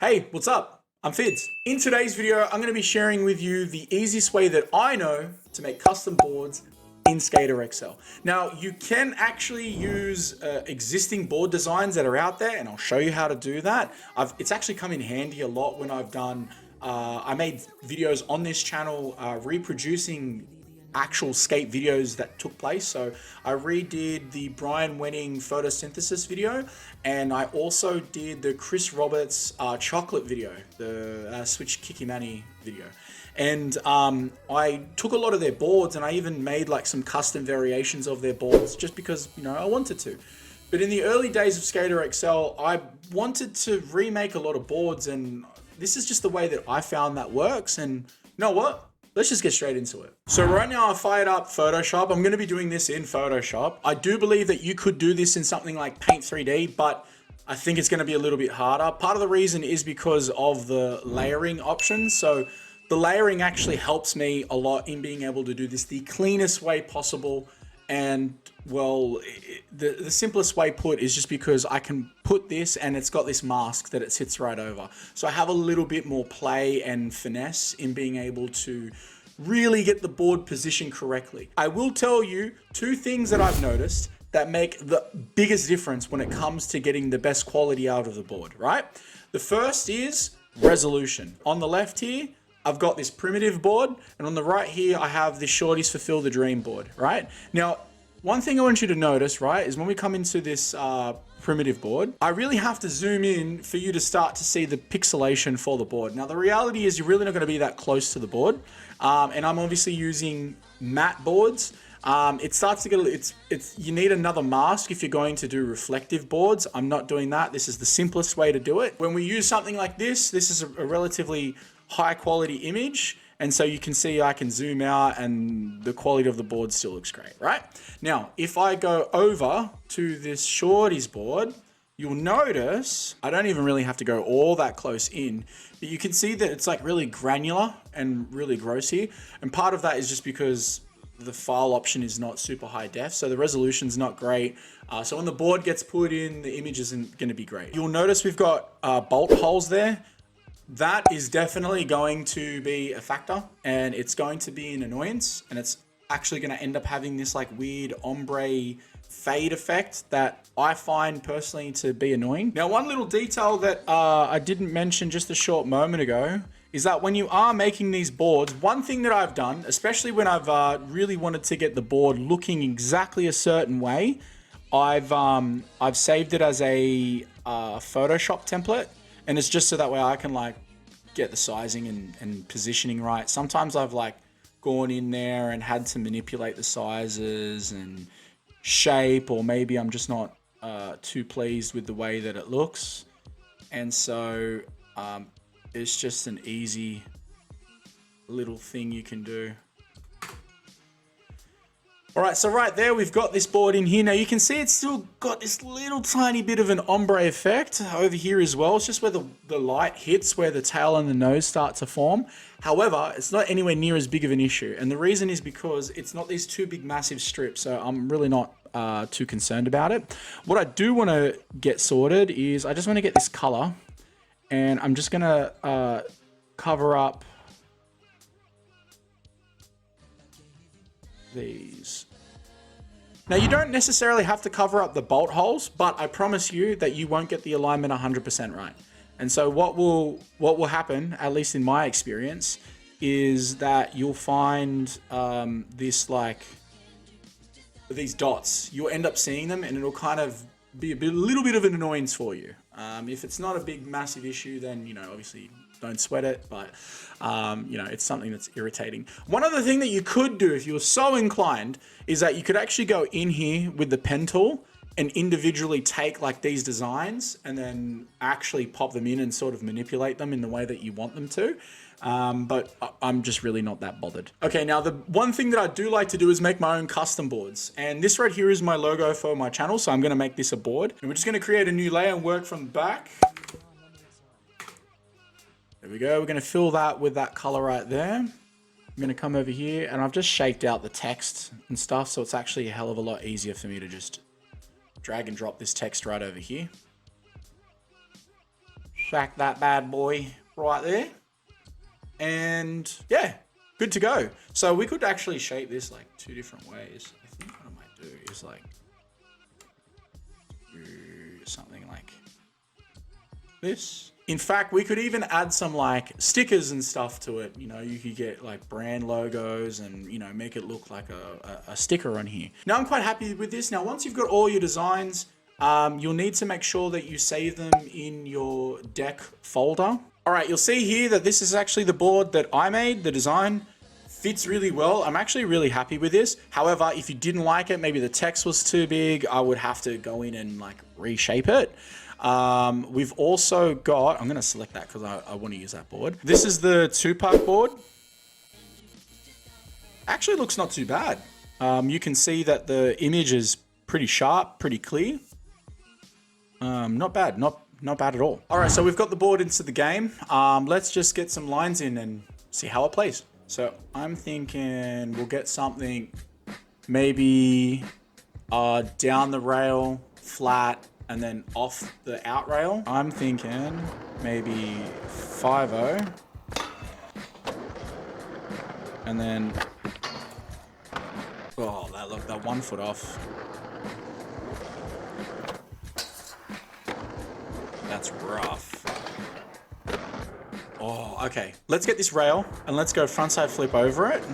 Hey, what's up? I'm Fids. In today's video, I'm going to be sharing with you the easiest way that I know to make custom boards in SKATER XL. Now, you can actually use existing board designs that are out there, and I'll show you how to do that. It's actually come in handy a lot when I've done, I made videos on this channel reproducing actual skate videos that took place. So I redid the Brian Wenning photosynthesis video, and I also did the Chris Roberts chocolate video, the Switch Kikimani video. And I took a lot of their boards, and I even made like some custom variations of their boards just because, you know, I wanted to. But in the early days of SKATER XL, I wanted to remake a lot of boards, and this is just the way that I found that works. And you know what? Let's just get straight into it. So right now I fired up Photoshop. I'm going to be doing this in Photoshop. I do believe that you could do this in something like Paint 3D, but I think it's going to be a little bit harder. Part of the reason is because of the layering options. So the layering actually helps me a lot in being able to do this the cleanest way possible. And well, the simplest way put is just because I can put this and it's got this mask that it sits right over. So I have a little bit more play and finesse in being able to really get the board positioned correctly. I will tell you two things that I've noticed that make the biggest difference when it comes to getting the best quality out of the board, right? The first is resolution. On the left here, I've got this primitive board, and on the right here, I have this Shorty's Fulfill the Dream board, right? Now, one thing I want you to notice, right, is when we come into this primitive board, I really have to zoom in for you to start to see the pixelation for the board. Now, the reality is you're really not gonna be that close to the board, and I'm obviously using matte boards. It starts to get, you need another mask if you're going to do reflective boards. I'm not doing that. This is the simplest way to do it. When we use something like this is a relatively high quality image, and so you can see I can zoom out and the quality of the board still looks great, right? Now, if I go over to this Shorty's board, you'll notice I don't even really have to go all that close in, but you can see that it's like really granular and really gross here. And part of that is just because the file option is not super high def, so the resolution's not great. So when the board gets put in, the image isn't gonna be great. You'll notice we've got bolt holes there. That is definitely going to be a factor, and it's going to be an annoyance, and it's actually going to end up having this like weird ombre fade effect that I find personally to be annoying. Now, one little detail that I didn't mention just a short moment ago is that when you are making these boards, one thing that I've done, especially when I've really wanted to get the board looking exactly a certain way, I've saved it as a Photoshop template. And it's just so that way I can like get the sizing and positioning right. Sometimes I've like gone in there and had to manipulate the sizes and shape, or maybe I'm just not too pleased with the way that it looks. And so it's just an easy little thing you can do. All right, so right there, we've got this board in here. Now you can see it's still got this little tiny bit of an ombre effect over here as well. It's just where the light hits, where the tail and the nose start to form. However, it's not anywhere near as big of an issue. And the reason is because it's not these two big massive strips. So I'm really not too concerned about it. What I do want to get sorted is I just want to get this color, and I'm just gonna cover up these. Now, you don't necessarily have to cover up the bolt holes, but I promise you that you won't get the alignment 100% right. And so what will happen, at least in my experience, is that you'll find this like these dots. You'll end up seeing them, and it'll kind of be a little bit of an annoyance for you. If it's not a big massive issue, then you know, obviously don't sweat it, but you know, it's something that's irritating. One other thing that you could do if you were so inclined is that you could actually go in here with the pen tool and individually take like these designs and then actually pop them in and sort of manipulate them in the way that you want them to. But I'm just really not that bothered. Okay, now the one thing that I do like to do is make my own custom boards. And this right here is my logo for my channel, so I'm gonna make this a board. And we're just gonna create a new layer and work from the back. There we go. We're going to fill that with that color right there. I'm going to come over here, and I've just shaped out the text and stuff, so it's actually a hell of a lot easier for me to just drag and drop this text right over here. Back that bad boy right there. And yeah, good to go. So we could actually shape this like 2 different ways. I think what I might do is like do something like this. In fact, we could even add some like stickers and stuff to it. You know, you could get like brand logos and, you know, make it look like a sticker on here. Now, I'm quite happy with this. Now, once you've got all your designs, you'll need to make sure that you save them in your deck folder. All right, you'll see here that this is actually the board that I made. The design fits really well. I'm actually really happy with this. However, if you didn't like it, maybe the text was too big, I would have to go in and like reshape it. We've also got, I'm going to select that because I want to use that board. This is the 2-part board. Actually looks not too bad. You can see that the image is pretty sharp, pretty clear. Not bad, not bad at all. All right, so we've got the board into the game. Let's just get some lines in and see how it plays. So I'm thinking we'll get something maybe down the rail, flat, and then off the out rail. I'm thinking maybe 5-0. And then, oh, that 1 foot off. That's rough. Oh, okay. Let's get this rail and let's go frontside flip over it.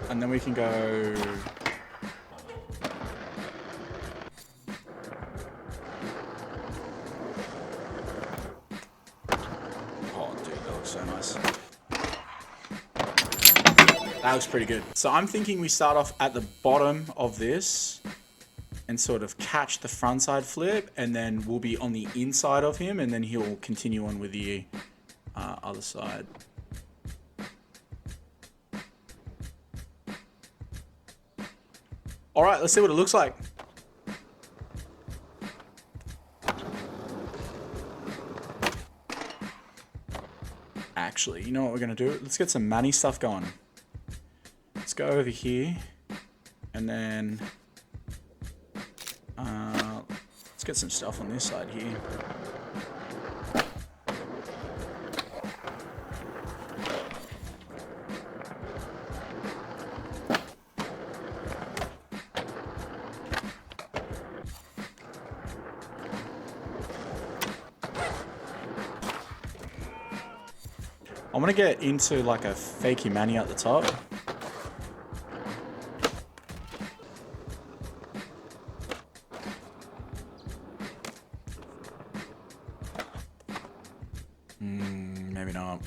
And then we can go... Oh, dude, that looks so nice. That looks pretty good. So I'm thinking we start off at the bottom of this and sort of catch the frontside flip, and then we'll be on the inside of him, and then he'll continue on with the other side. All right, let's see what it looks like. Actually, you know what we're gonna do? Let's get some money stuff going. Let's go over here, and then let's get some stuff on this side here. I want to get into like a fakey manny at the top. Maybe not.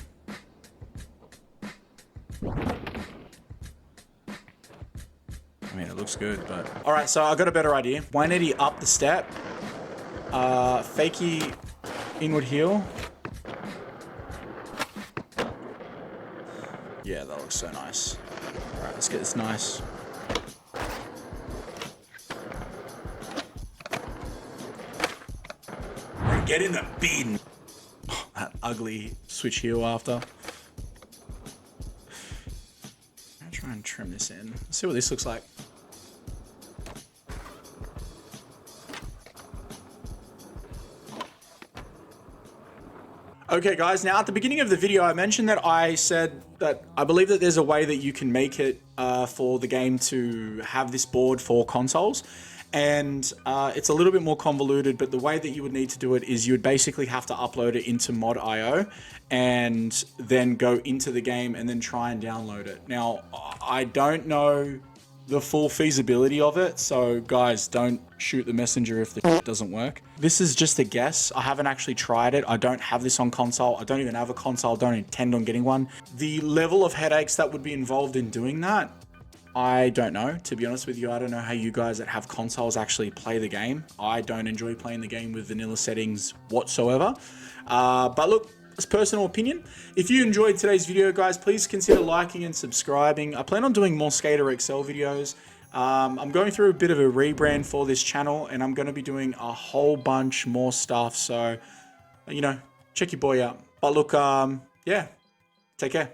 I mean, it looks good, but... All right, so I got a better idea. 180 up the step. Fakey inward heel. Yeah, that looks so nice. All right, let's get this nice. Get in the bin. Oh, that ugly switch heel after. I'm gonna try and trim this in. Let's see what this looks like. Okay guys, now at the beginning of the video I mentioned that I said that I believe that there's a way that you can make it for the game to have this board for consoles, and it's a little bit more convoluted, but the way that you would need to do it is you would basically have to upload it into mod.io and then go into the game and then try and download it. Now, I don't know the full feasibility of it, so guys, don't shoot the messenger if the doesn't work. This is just a guess. I haven't actually tried it. I don't have this on console. I don't even have a console. I don't intend on getting one. The level of headaches that would be involved in doing that, I don't know. To be honest with you, I don't know how you guys that have consoles actually play the game. I don't enjoy playing the game with vanilla settings whatsoever. But look, it's personal opinion. If you enjoyed today's video, guys, please consider liking and subscribing. I plan on doing more SKATER XL videos. I'm going through a bit of a rebrand for this channel, and I'm going to be doing a whole bunch more stuff. So, you know, check your boy out. But look, yeah, take care.